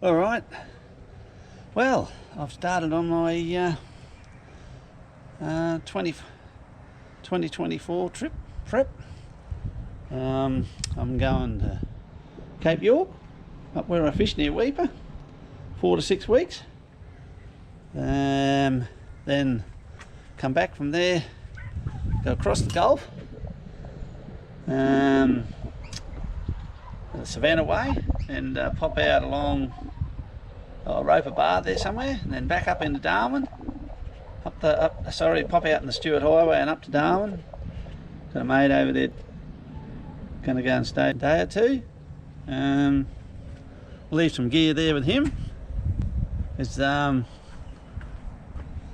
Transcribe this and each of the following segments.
All right. Well, I've started on my 2024 trip prep. I'm going to Cape York, up where I fish near Weipa, 4 to 6 weeks. Then come back from there, go across the Gulf, the Savannah Way, and pop out along Roper Bar there somewhere, and then back up into Darwin. Pop out in the Stewart Highway and up to Darwin. Got a mate over there. Going to go and stay a day or two. Leave some gear there with him. It's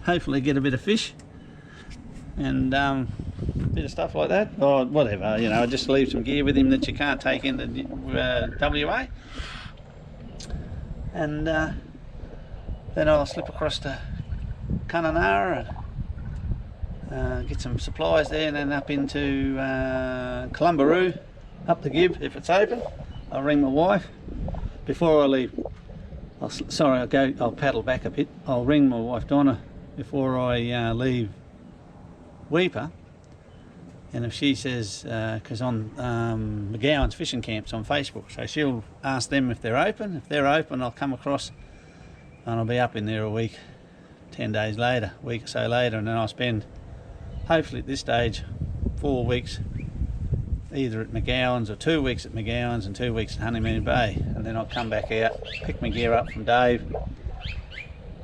hopefully get a bit of fish and bit of stuff like that, or whatever. You know, just leave some gear with him that you can't take into WA. And then I'll slip across to Kununurra and get some supplies there, and then up into Columbaroo, up the Gib if it's open. I'll ring my wife before I leave. I'll paddle back a bit. I'll ring my wife Donna before I leave Weipa, and if she says, because on McGowan's fishing camps on Facebook, so she'll ask them if they're open. If they're open, I'll come across and I'll be up in there a week, 10 days later, a week or so later, and then I'll spend, hopefully at this stage, 4 weeks either at McGowan's, or 2 weeks at McGowan's and 2 weeks at Honeymoon Bay, and then I'll come back out, pick my gear up from Dave,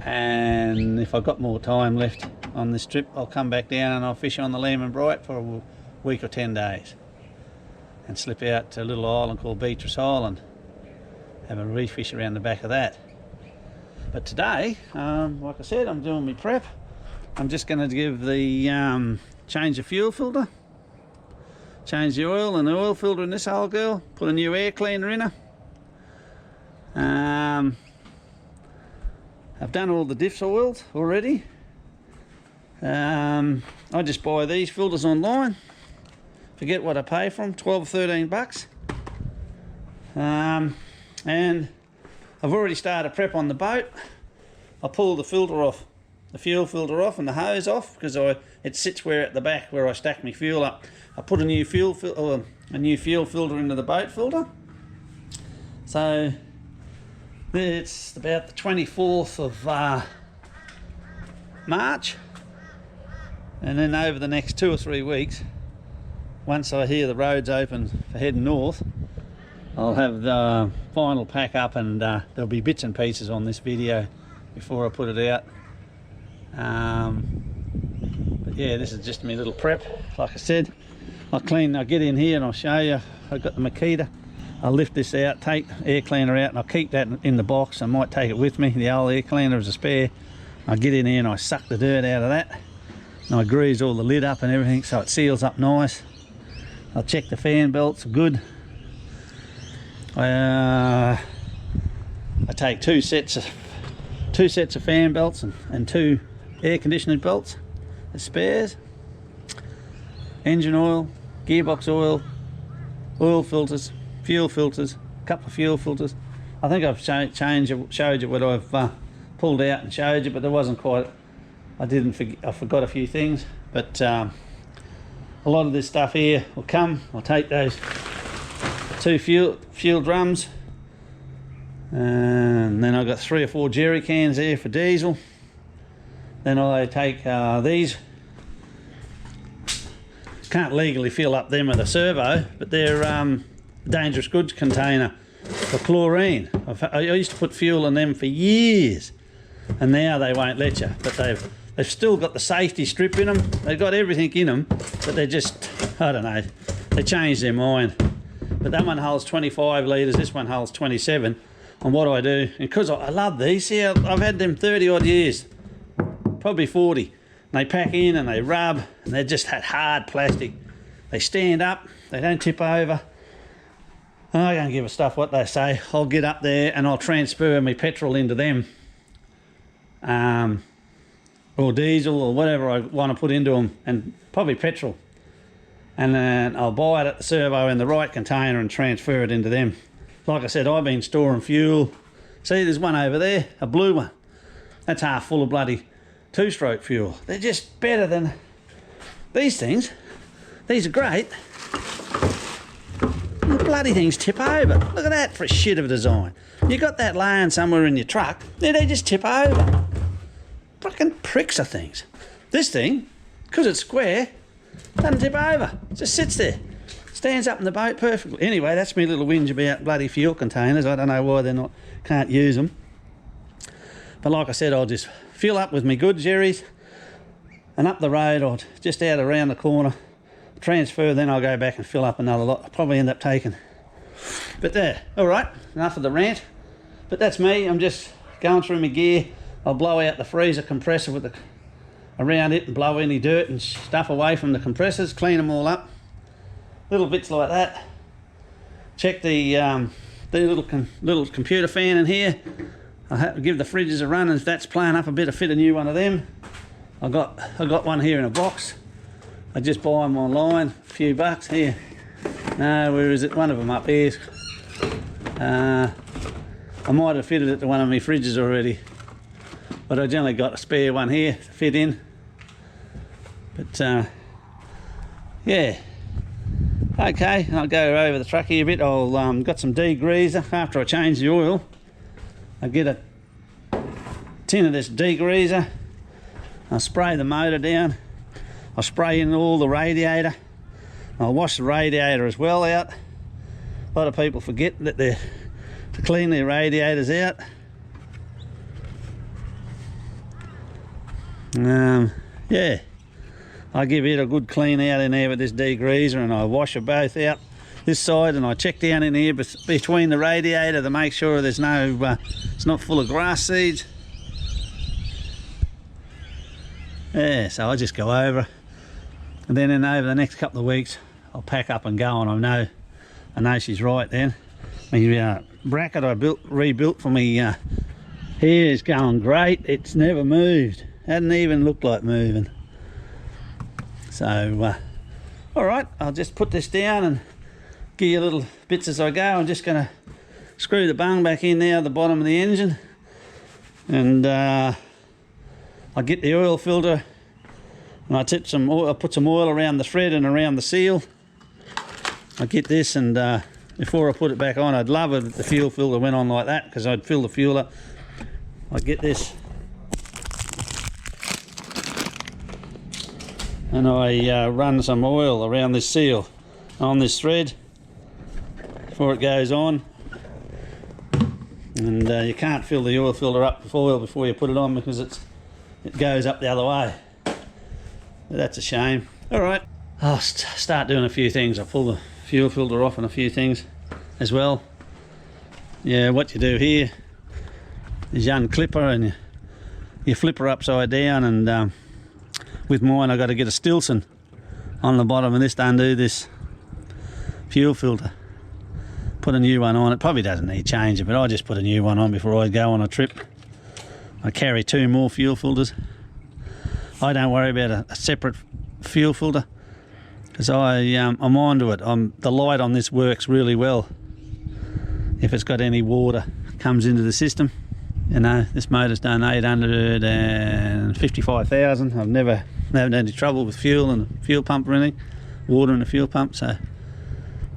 and if I've got more time left on this trip, I'll come back down and I'll fish on the Lehman Bright for a week or 10 days and slip out to a little island called Beatrice Island, have a reef fish around the back of that. But today, like I said, I'm doing my prep. I'm just going to give the change the fuel filter, change the oil and the oil filter in this old girl, put a new air cleaner in her. I've done all the diff oils already. I just buy these filters online. Forget what I pay for them, 12 or 13 bucks. And I've already started prep on the boat. I pull the filter off, the fuel filter off and the hose off, because it sits where at the back where I stack my fuel up. I put a new fuel filter into the boat filter. So it's about the 24th of March, and then over the next 2 or 3 weeks, once I hear the roads open for heading north, I'll have the final pack up, and there'll be bits and pieces on this video before I put it out. But yeah, this is just my little prep. Like I said, I'll get in here and I'll show you. I've got the Makita. I'll lift this out, take the air cleaner out, and I'll keep that in the box. I might take it with me, the old air cleaner as a spare. I get in here and I suck the dirt out of that, and I grease all the lid up and everything so it seals up nice. I'll check the fan belts are good. I take two sets of fan belts and 2 air conditioning belts as spares. Engine oil, gearbox oil, oil filters, fuel filters, a couple of fuel filters. I think I've showed you what I've pulled out and showed you, but there wasn't quite. I forgot a few things, but a lot of this stuff here will come. I'll take those 2 fuel drums, and then I've got 3 or 4 jerry cans there for diesel. Then I take these. Can't legally fill up them with a servo, but they're dangerous goods container for chlorine. I used to put fuel in them for years, and now they won't let you. But they've still got the safety strip in them. They've got everything in them, but they're just, I don't know, they changed their mind. But that one holds 25 litres, this one holds 27. And what I do, and because I love these, see, I've had them 30 odd years, probably 40. And they pack in and they rub, and they're just hard plastic. They stand up, they don't tip over. I don't give a stuff what they say. I'll get up there and I'll transfer my petrol into them, or diesel or whatever I want to put into them, and probably petrol. And then I'll buy it at the servo in the right container and transfer it into them. Like I said, I've been storing fuel See, there's one over there, a blue one. That's half full of bloody 2-stroke fuel. They're just better than these things. These are great. The bloody things tip over. Look at that for a shit of a design. You got that laying somewhere in your truck, they just tip over. Fucking pricks of things. This thing, because it's square, doesn't tip over. It just sits there. Stands up in the boat perfectly. Anyway, that's my little whinge about bloody fuel containers. I don't know why they're not, can't use them. But like I said, I'll just fill up with my good jerrys and up the road or just out around the corner, transfer, then I'll go back and fill up another lot. I'll probably end up taking. But there, all right, enough of the rant. But that's me. I'm just going through my gear. I'll blow out the freezer compressor with the around it and blow any dirt and stuff away from the compressors, clean them all up. Little bits like that. Check the little computer fan in here. I'll have to give the fridges a run, and if that's playing up a bit, I'll fit a new one of them. I got one here in a box. I just buy them online, a few bucks here. No, where is it? One of them up here. I might have fitted it to one of my fridges already, but I generally got a spare one here to fit in. But yeah, okay. I'll go over the truck here a bit. I'll got some degreaser after I change the oil. I get a tin of this degreaser. I'll spray the motor down. I'll spray in all the radiator. I'll wash the radiator as well out. A lot of people forget that they're to clean their radiators out. Yeah, I give it a good clean out in there with this degreaser, and I wash them both out this side, and I check down in here between the radiator to make sure there's no it's not full of grass seeds. Yeah, so I just go over, and then over the next couple of weeks I'll pack up and go, and I know she's right then. My bracket I rebuilt for me hair is going great. It's never moved, hadn't even looked like moving. So all right, I'll just put this down and give you little bits as I go. I'm just going to screw the bung back in now at the bottom of the engine, and I'll get the oil filter, and I put some oil around the thread and around the seal. I get this, and before I put it back on, I'd love it if the fuel filter went on like that, because I'd fill the fuel up. I get this, and I run some oil around this seal on this thread before it goes on. And you can't fill the oil filter up with oil before you put it on, because it goes up the other way. But that's a shame. All right, I'll start doing a few things. I'll pull the fuel filter off and a few things as well. Yeah, what you do here is you unclip her and you flip her upside down, and with mine I got to get a Stilson on the bottom of this to undo this fuel filter. Put a new one on. It probably doesn't need changing, but I just put a new one on before I go on a trip. I carry 2 more fuel filters. I don't worry about a separate fuel filter, because I'm onto it. The light on this works really well if it's got any water comes into the system. You know, this motor's done 855,000. I haven't had any trouble with fuel and the fuel pump or anything, water in the fuel pump. So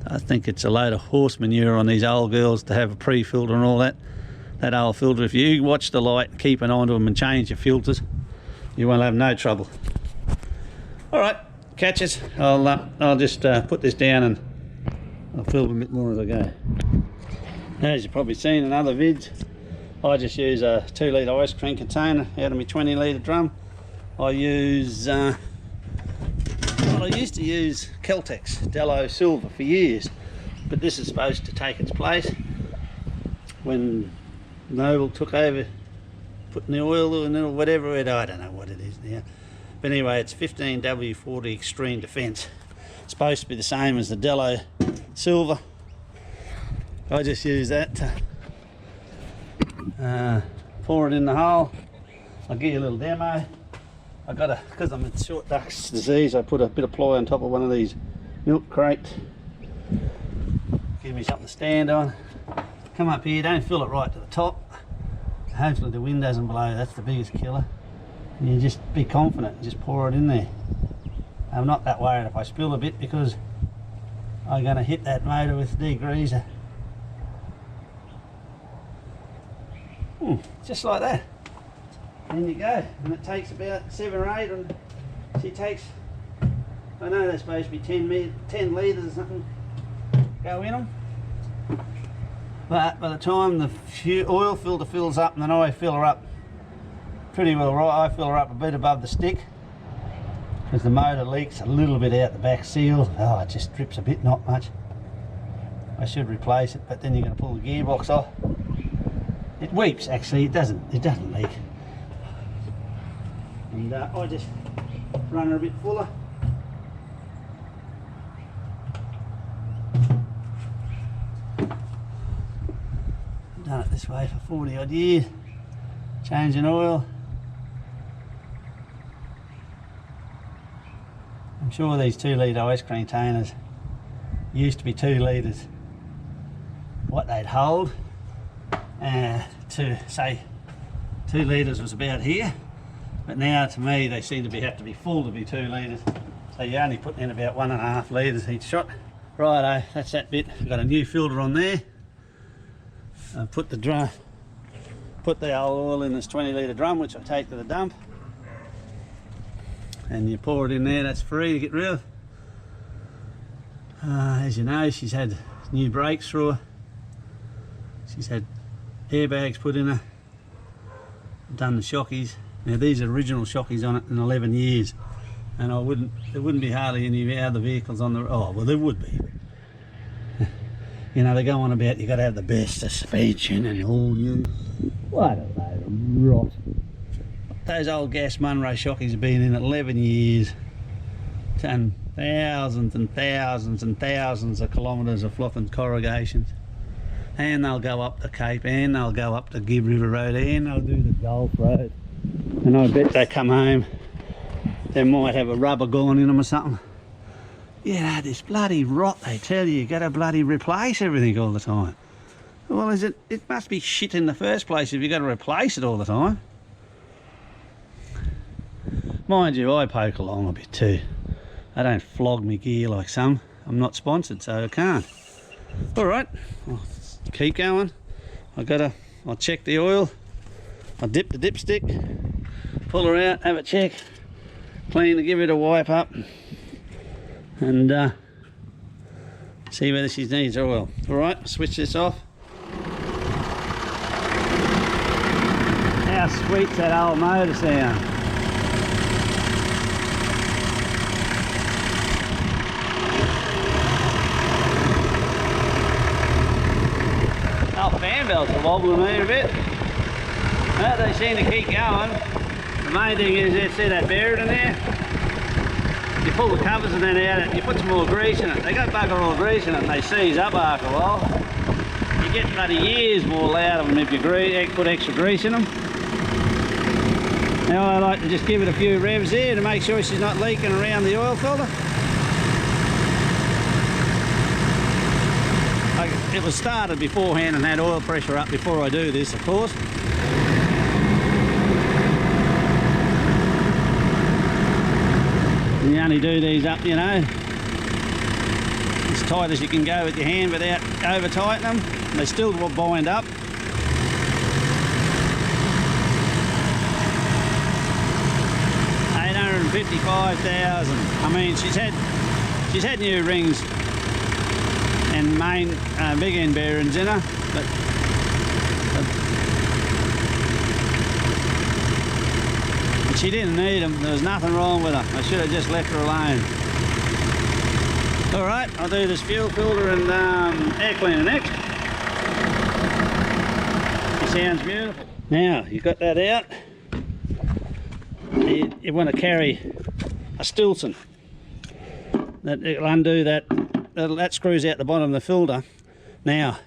I think it's a load of horse manure on these old girls to have a pre-filter and all that. That old filter, if you watch the light, keep it onto them and change your filters, you won't have no trouble. All right, catches. I'll just put this down and I'll fill a bit more as I go. As you've probably seen in other vids, I just use a 2 litre ice cream container out of my 20 litre drum. I use, well, I used to use Caltex Dello Silver for years, but this is supposed to take its place. When Noble took over putting the oil in or whatever, I don't know what it is now. But anyway, it's 15W40 Extreme Defence. It's supposed to be the same as the Dello Silver. I just use that to pour it in the hole. I'll give you a little demo. Because I'm in short ducks disease, I put a bit of ply on top of one of these milk crates. Give me something to stand on. Come up here, don't fill it right to the top. hopefully the wind doesn't blow. That's the biggest killer. And you just be confident and just pour it in there. I'm not that worried if I spill a bit because I'm going to hit that motor with degreaser. Just like that. And you go. And it takes about 7 or 8. And she takes, I know they're supposed to be 10 litres or something go in them. But by the time the oil filter fills up, and then I fill her up pretty well right, I fill her up a bit above the stick because the motor leaks a little bit out the back seal. Oh, it just drips a bit, not much. I should replace it, but then you're going to pull the gearbox off. It weeps actually, it doesn't leak. And I just run her a bit fuller. Done it this way for 40 odd years, changing oil. I'm sure these 2 litre ice cream containers used to be 2 litres what they'd hold, to say 2 litres was about here, but now to me they seem to have to be full to be 2 litres, so you're only putting in about 1.5 litres each shot. Righto, that's that bit. I've got a new filter on there. Put the old oil in this 20 litre drum, which I take to the dump, and you pour it in there. That's free to get rid of. As you know, she's had new brakes through her, she's had airbags put in her, done the shockies. Now these are original shockies on it in 11 years, and there wouldn't be hardly any other vehicles on the, oh well there would be. You know, they go on about you got to have the best suspension and all new. What a load of rot. Those old gas Munro shockies have been in 11 years, done thousands and thousands and thousands of kilometres of flopping corrugations, and they'll go up the Cape, and they'll go up the Gibb River Road, and they'll do the Gulf Road, and I bet they come home, they might have a rubber gone in them or something. Yeah, this bloody rot, they tell you got to bloody replace everything all the time. Well, it must be shit in the first place if you've got to replace it all the time. Mind you, I poke along a bit too. I don't flog my gear like some. I'm not sponsored, so I can't. Alright, I'll keep going. I'll check the oil. I'll dip the dipstick, pull her out, have a check, clean, give it a wipe up, and see whether she needs oil. Alright, switch this off. How sweet's that old motor sound? Oh, fan belts are wobbling me a bit. Well, they seem to keep going. The main thing is, see that bearing in there? You pull the covers and then out, you put some more grease in it. They got bugger all grease in it and they seize up after a while. You get bloody years more out of them if you put extra grease in them. Now I like to just give it a few revs there to make sure she's not leaking around the oil filter. It was started beforehand and had oil pressure up before I do this, of course. And you only do these up, you know, as tight as you can go with your hand without over tightening them. They still will bind up. $855,000. I mean, she's had new rings and main big end bearings in her, but she didn't need them. There was nothing wrong with her. I should have just left her alone. Alright, I'll do this fuel filter and air cleaner next. It sounds beautiful. Now, you've got that out. You want to carry a Stilson. It'll undo that. That screws out the bottom of the filter. Now,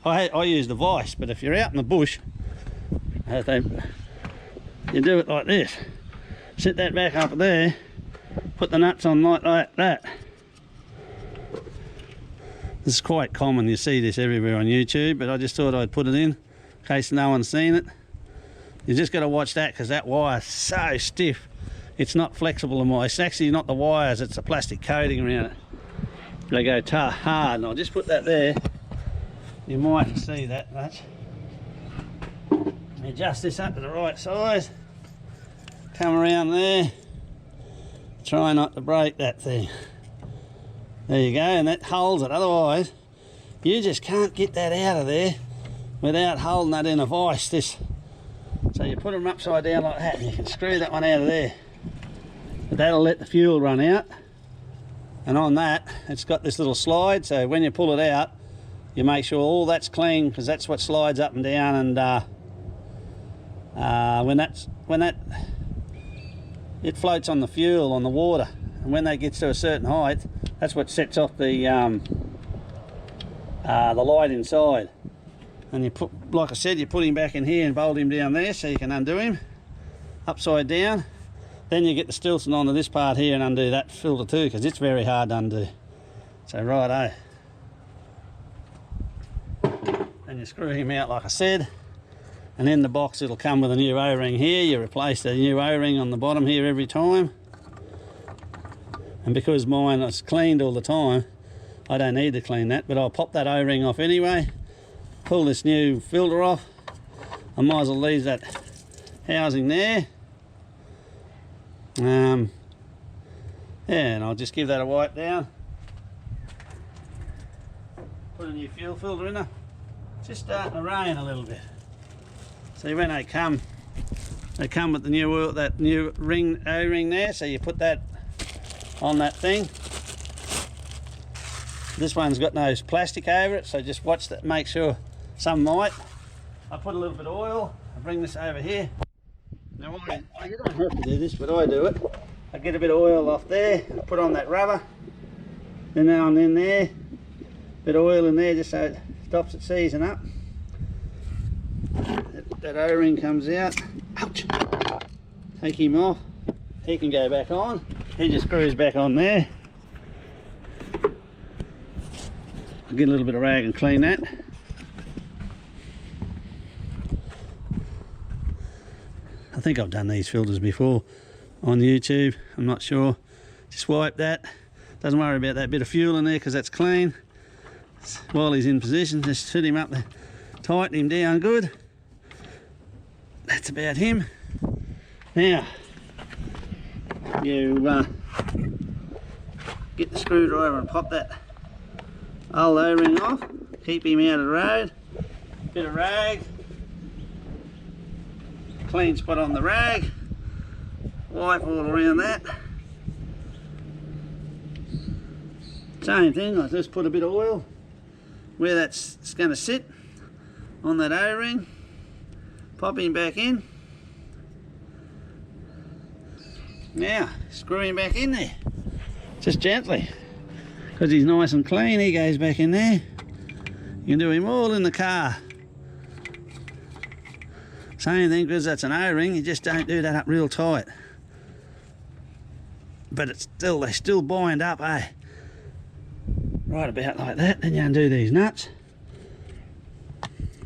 I use the vise, but if you're out in the bush, you do it like this. Sit that back up there, put the nuts on like that. This is quite common, you see this everywhere on YouTube, but I just thought I'd put it in case no one's seen it. You just got to watch that, because that wire's so stiff. It's not flexible anymore. It's actually not the wires, it's the plastic coating around it. They go hard, and I'll just put that there. You might see that much. Adjust this up to the right size. Come around there. Try not to break that thing. There you go, and that holds it. Otherwise, you just can't get that out of there without holding that in a vise. So you put them upside down like that, and you can screw that one out of there. But that'll let the fuel run out. And on that, it's got this little slide, so when you pull it out, you make sure all that's clean, because that's what slides up and down. And when it floats on the fuel, on the water, and when that gets to a certain height, that's what sets off the light inside. And you put, like I said, you put him back in here and bolt him down there, so you can undo him upside down. Then you get the Stilton onto this part here and undo that filter too, because it's very hard to undo. So righto. And you screw him out like I said. And in the box it'll come with a new O-ring here. You replace the new O-ring on the bottom here every time. And because mine is cleaned all the time, I don't need to clean that, but I'll pop that O-ring off anyway. Pull this new filter off. I might as well leave that housing there. Yeah, and I'll just give that a wipe down. Put a new fuel filter in there. It's just starting to rain a little bit. So when they come with the new oil, that new ring, O-ring there. So you put that on that thing. This one's got no plastic over it, so just watch that. Make sure. Some might. I put a little bit of oil. I bring this over here. Now you don't have to do this, but I do it. I get a bit of oil off there, and put on that rubber. Then now I'm in there, bit of oil in there just so it stops it seizing up. That O-ring comes out. Ouch! Take him off. He can go back on. He just screws back on there. I'll get a little bit of rag and clean that. I think I've done these filters before on YouTube, I'm not sure. Just wipe that. Doesn't worry about that bit of fuel in there because that's clean. While he's in position, just sit him up there, tighten him down good. That's about him. Now, you get the screwdriver and pop that old O-ring off. Keep him out of the road. Bit of rag. Clean spot on the rag, wipe all around that. Same thing, I just put a bit of oil where that's going to sit on that O-ring, pop him back in. Now screw him back in there, just gently, because he's nice and clean. He goes back in there. You can do him all in the car. Same thing, because that's an O-ring, you just don't do that up real tight. But it's still, they still bind up, eh? Right about like that. Then you undo these nuts.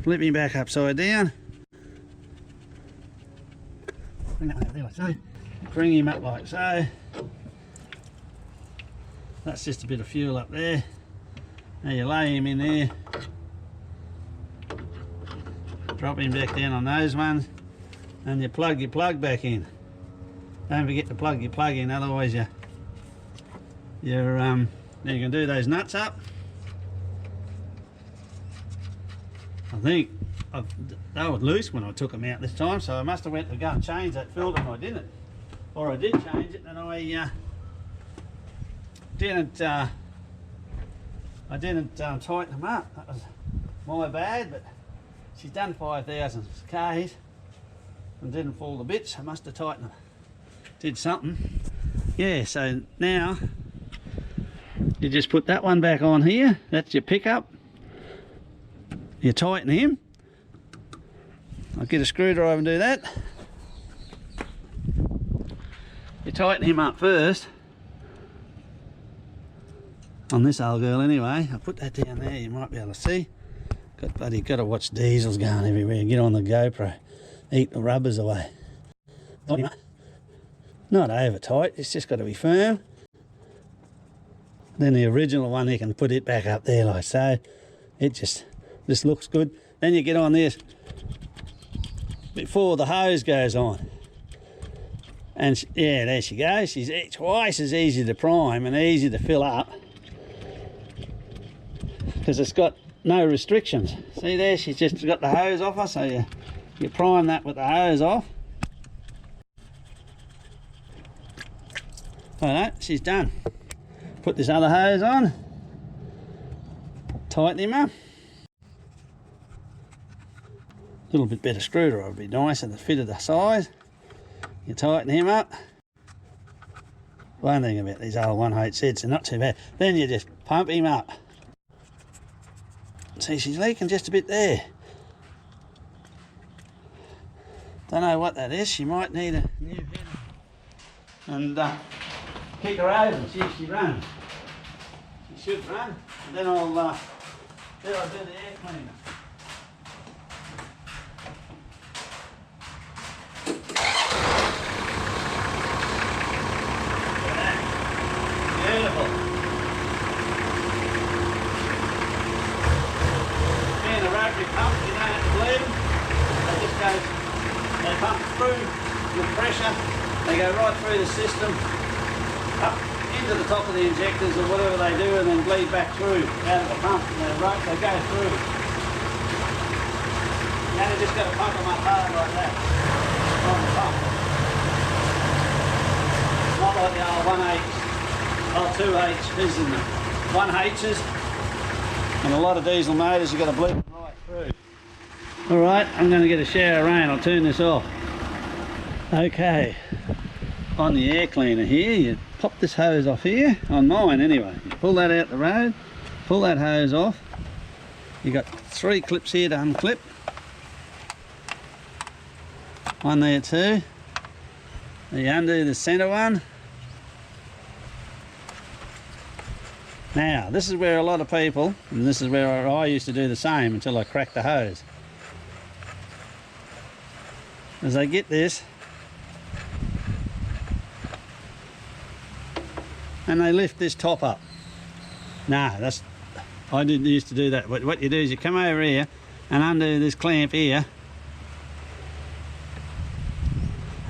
Flip him back upside down. Bring that over there like so. Bring him up like so. That's just a bit of fuel up there. Now you lay him in there. Drop him back down on those ones, and you plug your plug back in. Don't forget to plug your plug in, otherwise now you can do those nuts up. I think they were loose when I took them out this time, so I must have went to go and change that filter and I didn't, or I did change it and I didn't tighten them up. That was my bad, but she's done 5,000 Ks and didn't fall to bits. I must have tightened them. Did something. Yeah, so now you just put that one back on here. That's your pickup. You tighten him. I'll get a screwdriver and do that. You tighten him up first. On this old girl anyway. I'll put that down there, you might be able to see. Got to watch diesels going everywhere. Get on the GoPro. eat the rubbers away. Not over tight, it's just got to be firm. Then the original one, you can put it back up there like so. It just looks good. Then you get on this before the hose goes on. And yeah, there she goes. She's twice as easy to prime and easy to fill up because it's got no restrictions. See there, she's just got the hose off her, so you prime that with the hose off. Like that, she's done. Put this other hose on, tighten him up. A little bit better screwdriver would be nice and the fit of the size. You tighten him up. One thing about these old 1/8Zs, they're not too bad. Then you just pump him up. See, she's leaking just a bit there. Don't know what that is. She might need a new head. And kick her over and see if she runs. She should run. And then I'll do the air cleaner. Beautiful. Being a rotary pump, you don't have to bleed them. They pump through with pressure. They go right through the system, up into the top of the injectors or whatever they do, and then bleed back through out of the pump. And they go through. Now you just got to pump them up hard like that on the pump. Not like the old 1/8. 2Hs and 1Hs, and a lot of diesel motors you've got to bleed them right through. Alright, I'm going to get a shower of rain. I'll turn this off. Okay, on the air cleaner here, you pop this hose off here, on mine anyway. You pull that out the road, pull that hose off. You've got 3 clips here to unclip. One there too. You undo the centre one. Now, this is where a lot of people, and this is where I used to do the same until I cracked the hose. As I get this, and they lift this top up. Nah, I didn't used to do that. What you do is you come over here and undo this clamp here,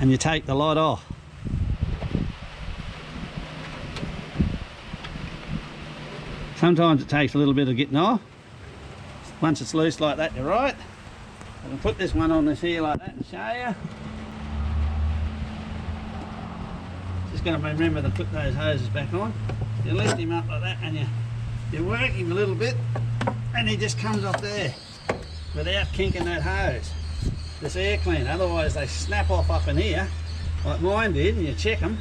and you take the lot off. Sometimes it takes a little bit of getting off. Once it's loose like that, you're right. I can put this one on this here like that and show you. Just going to remember to put those hoses back on. You lift him up like that and you work him a little bit and he just comes off there without kinking that hose. This air clean, otherwise they snap off up in here like mine did, and you check them,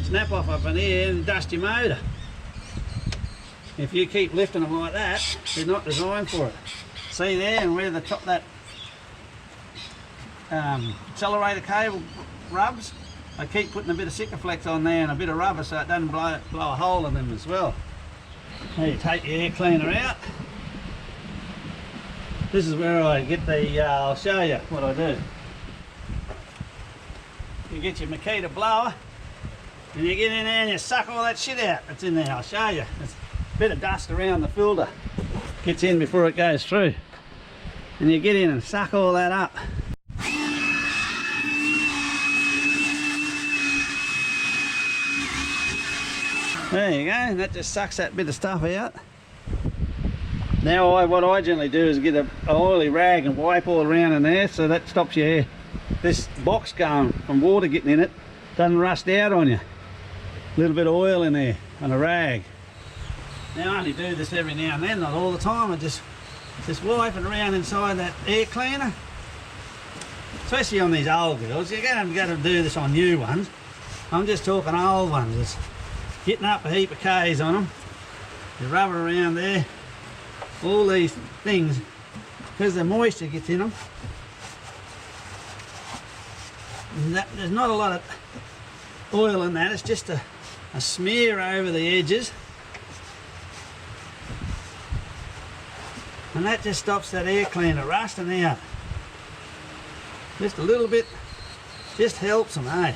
snap off up in here and dust your motor. If you keep lifting them like that, they're not designed for it. See there, and where the top that accelerator cable rubs, I keep putting a bit of Sikaflex on there and a bit of rubber so it doesn't blow a hole in them as well. Now you take your air cleaner out. This is where I get the, I'll show you what I do. You get your Makita blower and you get in there and you suck all that shit out that's in there. I'll show you. There's a bit of dust around the filter. Gets in before it goes through. And you get in and suck all that up. There you go, that just sucks that bit of stuff out. Now what I generally do is get an oily rag and wipe all around in there, so that stops your this box going from water getting in it, doesn't rust out on you. A little bit of oil in there on a rag. Now I only do this every now and then, not all the time. I just wipe it around inside that air cleaner. Especially on these old girls, you're going to do this on new ones. I'm just talking old ones. It's getting up a heap of K's on them. You rub it around there. All these things, because the moisture gets in them. There's not a lot of oil in that, it's just a smear over the edges. And that just stops that air cleaner rusting out. Just a little bit, just helps them, eh?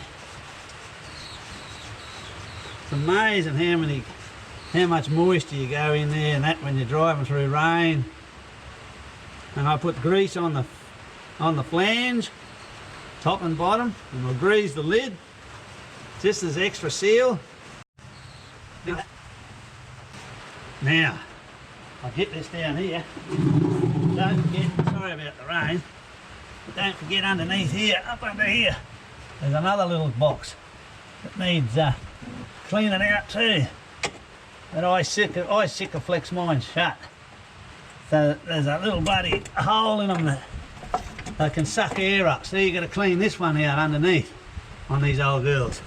It's amazing how much moisture you go in there and that when you're driving through rain. And I put grease on the flange, top and bottom, and I'll grease the lid just as extra seal. Now, I'll get this down here. Don't forget, sorry about the rain, but don't forget underneath here, up under here, there's another little box that needs cleaning out too. But I Sikaflex mine shut. So there's a little bloody hole in them that they can suck air up. So you've got to clean this one out underneath on these old girls.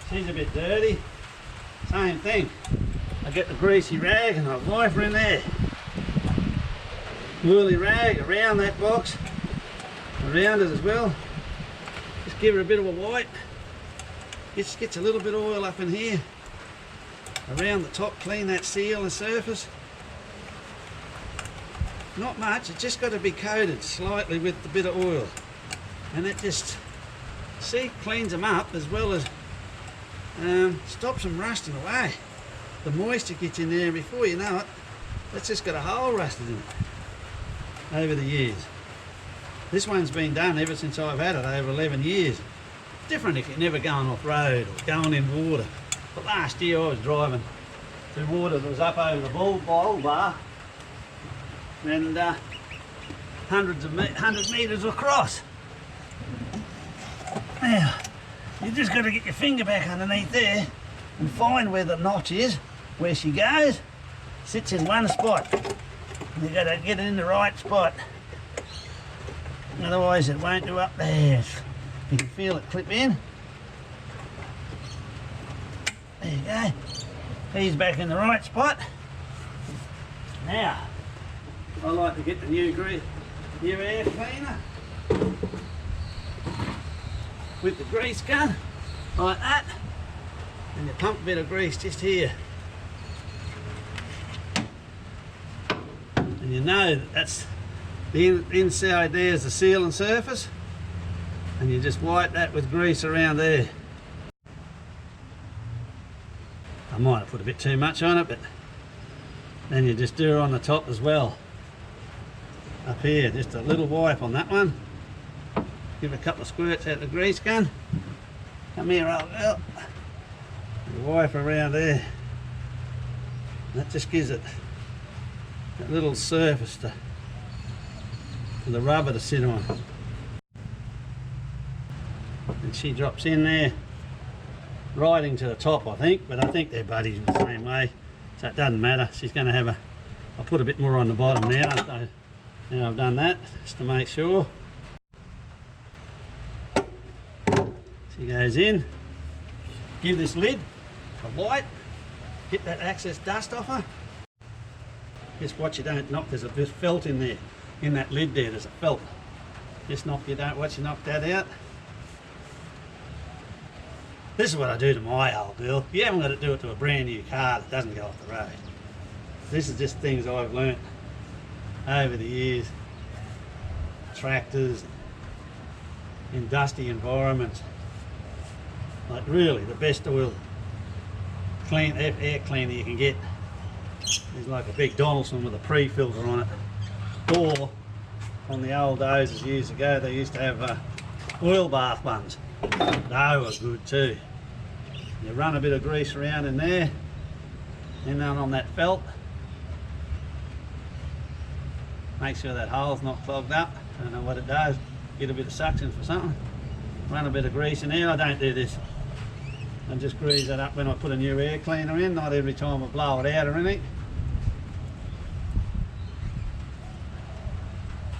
She's a bit dirty. Same thing. I get the greasy rag and I wipe her in there. Woolly rag around that box, around it as well. Just give her a bit of a wipe. Just gets a little bit of oil up in here. Around the top, clean that seal and surface. Not much, it's just got to be coated slightly with a bit of oil. And it just, see, cleans them up as well as stops them rusting away. The moisture gets in there before you know it, it's just got a hole rusted in it over the years. This one's been done ever since I've had it, over 11 years. Different if you're never going off road or going in water. But last year I was driving through water that was up over the bull bar and 100 metres across. Now, you just got to get your finger back underneath there and find where the notch is, where she goes. Sits in one spot. And you've got to get it in the right spot. Otherwise it won't do up there. You can feel it clip in. There you go. He's back in the right spot. Now, I like to get the new air cleaner with the grease gun, like that, and you pump a bit of grease just here. And you know that's the inside there is the sealing surface, and you just wipe that with grease around there. I might have put a bit too much on it, but then you just do it on the top as well. Up here, just a little wipe on that one. Give it a couple of squirts out the grease gun. Come here, old girl. And wipe around there. That just gives it that little surface for the rubber to sit on. And she drops in there, riding to the top, I think, but I think they're buddies the same way, so it doesn't matter. She's going to have I'll put a bit more on the bottom now. So now I've done that, just to make sure. She goes in, give this lid a wipe, get that excess dust off her. Just watch you don't knock, there's a bit of felt in there, in that lid there, there's a felt. Just watch you knock that out. This is what I do to my old girl. You haven't got to do it to a brand new car that doesn't go off the road. This is just things I've learnt over the years. Tractors, in dusty environments. Like really the best oil air cleaner you can get is like a big Donaldson with a pre-filter on it. Or on the old days years ago they used to have oil bath ones. They were good too. You run a bit of grease around in there and then on that felt. Make sure that hole's not clogged up. I don't know what it does. Get a bit of suction for something. Run a bit of grease in there. I don't do this. I just grease that up when I put a new air cleaner in, not every time I blow it out or anything.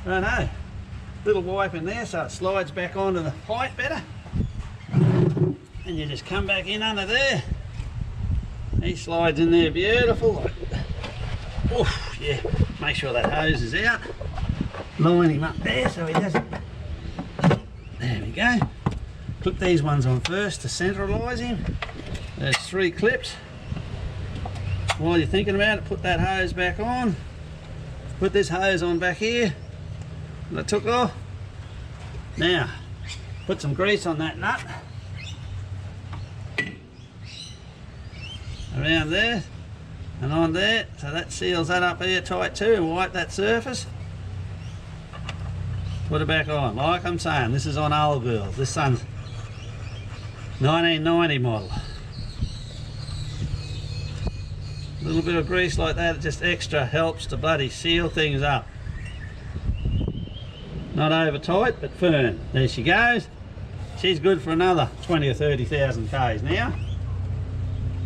I don't know. Little wipe in there so it slides back onto the pipe better. And you just come back in under there. He slides in there beautiful. Oof, yeah. Make sure that hose is out. Line him up there so he doesn't. There we go. Clip these ones on first to centralise him. There's 3 clips. While you're thinking about it, put that hose back on. Put this hose on back here. that I took off. Now, put some grease on that nut. Around there and on there, so that seals that up here tight too, and wipe that surface. Put it back on. Like I'm saying, this is on old girls. This one's 1990 model. A little bit of grease like that, just extra helps to bloody seal things up. Not over tight, but firm. There she goes. She's good for another 20 or 30,000 Ks now.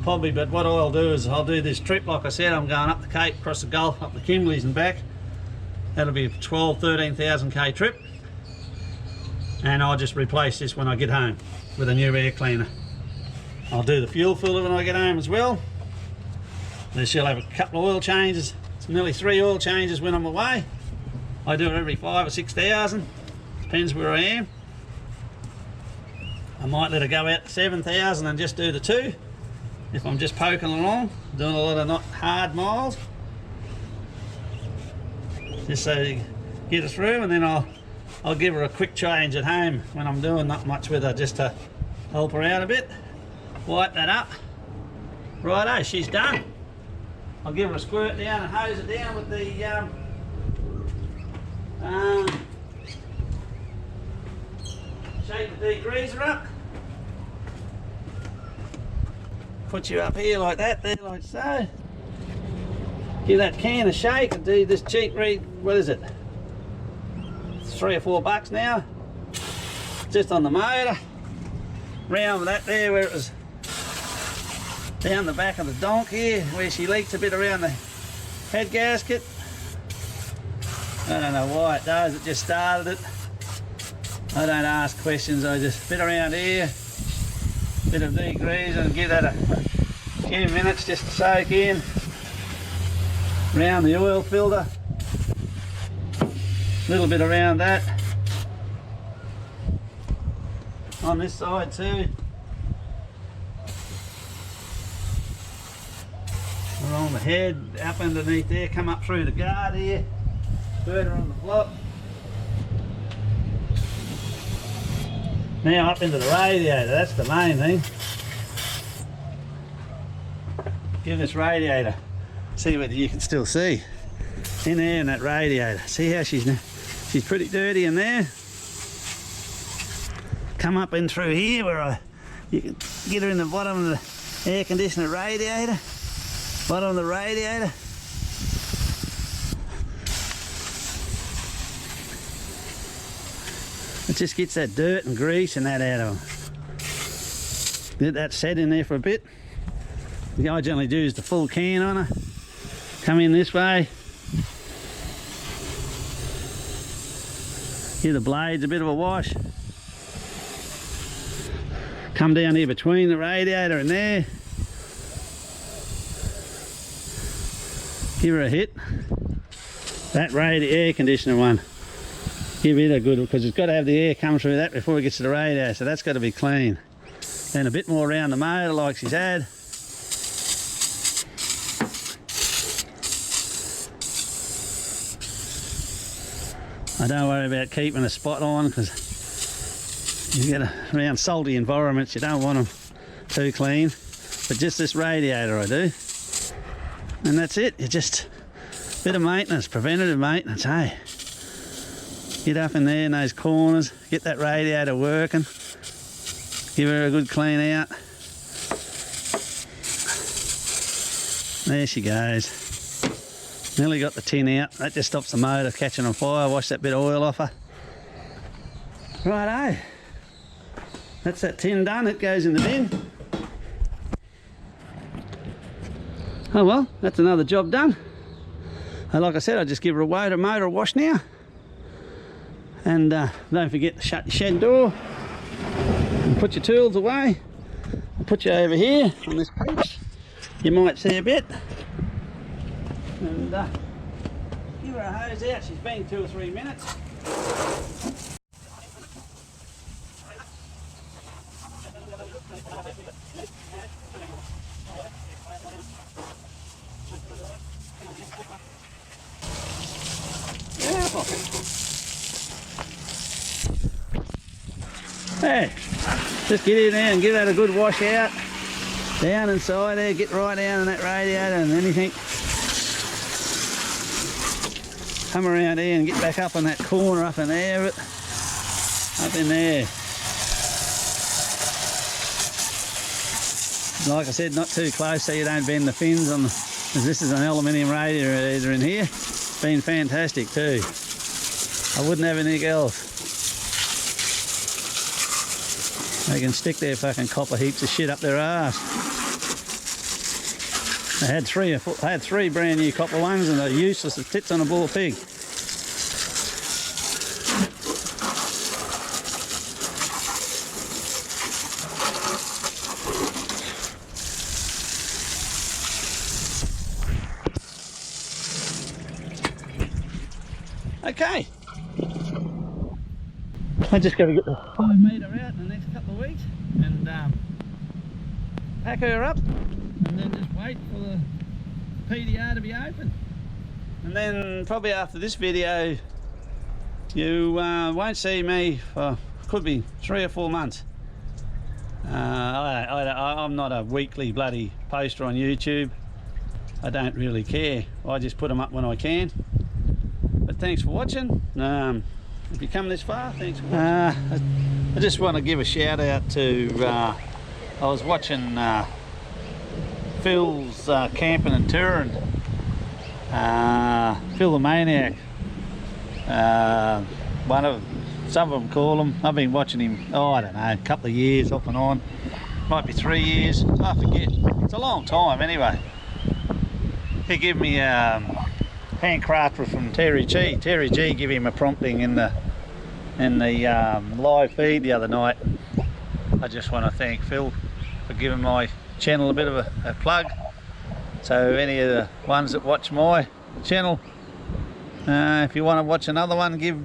Probably, but what I'll do is I'll do this trip, like I said, I'm going up the Cape, across the Gulf, up the Kimberleys and back. That'll be a 13,000 K trip. And I'll just replace this when I get home with a new air cleaner. I'll do the fuel filler when I get home as well. Then she'll have a couple of oil changes. It's nearly 3 oil changes when I'm away. I do it every 5,000 or 6,000. Depends where I am. I might let her go out to 7,000 and just do the 2. If I'm just poking along, doing a lot of not hard miles. Just so you get her through, and then I'll give her a quick change at home when I'm doing not much with her, just to help her out a bit. Wipe that up. Righto, she's done. I'll give her a squirt down and hose it down with the shake the degreaser up. Put you up here like that, there like so. Give that can a shake and do this cheap what is it? It's $3 or $4 now. Just on the motor. Round with that there where it was down the back of the donk here, where she leaked a bit around the head gasket. I don't know why it does, it just started it. I don't ask questions, I just bit around here, bit of degrease, and give that a few minutes just to soak in. Around the oil filter, a little bit around that. On this side too. Along the head, up underneath there, come up through the guard here, further on the block. Now up into the radiator, that's the main thing. Give this radiator, see whether you can still see. In there in that radiator, see how she's pretty dirty in there. Come up in through here where you can get her in the bottom of the air conditioner radiator. Bottom of the radiator. It just gets that dirt and grease and that out of them. Let that set in there for a bit. The I generally do is the full can on her. Come in this way. Give the blades a bit of a wash. Come down here between the radiator and there. Give her a hit. That air conditioner one. Give it a good, because it's got to have the air come through that before it gets to the radiator, so that's got to be clean. Then a bit more around the motor like she's had. I don't worry about keeping a spot on, because you get around salty environments, you don't want them too clean. But just this radiator I do. And that's it, it's just a bit of maintenance, preventative maintenance, hey. Get up in there in those corners, get that radiator working, give her a good clean out. There she goes. Nearly got the tin out, that just stops the motor catching on fire, wash that bit of oil off her. Righto, that's that tin done, it goes in the bin. Oh well, that's another job done. And like I said, I'll just give her a motor wash now. And don't forget to shut your shed door and put your tools away. I'll put you over here on this piece. You might see a bit. And give her a hose out. She's been 2 or 3 minutes. Beautiful. Yeah, just get in there and give that a good wash out. Down inside there, get right down in that radiator and anything. Come around here and get back up in that corner up in there, up in there. Like I said, not too close so you don't bend the fins on the, because this is an aluminium radiator in here. It's been fantastic too. I wouldn't have anything else. They can stick their fucking copper heaps of shit up their arse. I had three brand new copper ones and they're useless as tits on a bull pig. Okay. I just got to get the 5 metre out in the next couple of weeks and pack her up and then just wait for the PDR to be open. And then probably after this video you won't see me for, could be 3 or 4 months. I'm not a weekly bloody poster on YouTube. I don't really care. I just put them up when I can. But thanks for watching. If you come this far, thanks for watching. I just want to give a shout out to, I was watching Phil's camping and touring, Phil the Maniac, some of them call him. I've been watching him, I don't know, a couple of years off and on, might be 3 years, I forget, it's a long time anyway. He gave me handcrafted from Terry G. Terry G gave him a prompting in the live feed the other night. I just want to thank Phil for giving my channel a bit of a plug. So any of the ones that watch my channel, if you want to watch another one, give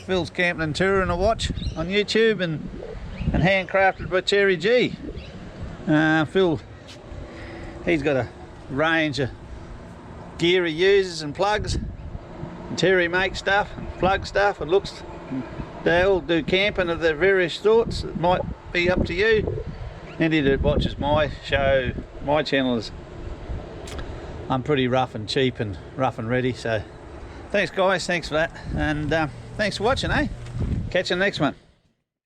Phil's Camping and Touring a watch on YouTube and handcrafted by Terry G. Phil, he's got a range of gear he uses and plugs, and Terry makes stuff and plug stuff and looks, they all do camping of their various sorts. It might be up to you. Anybody that watches my show, my channel, is I'm pretty rough and cheap and rough and ready. So thanks guys, thanks for that, and thanks for watching, eh? Catch you in the next one.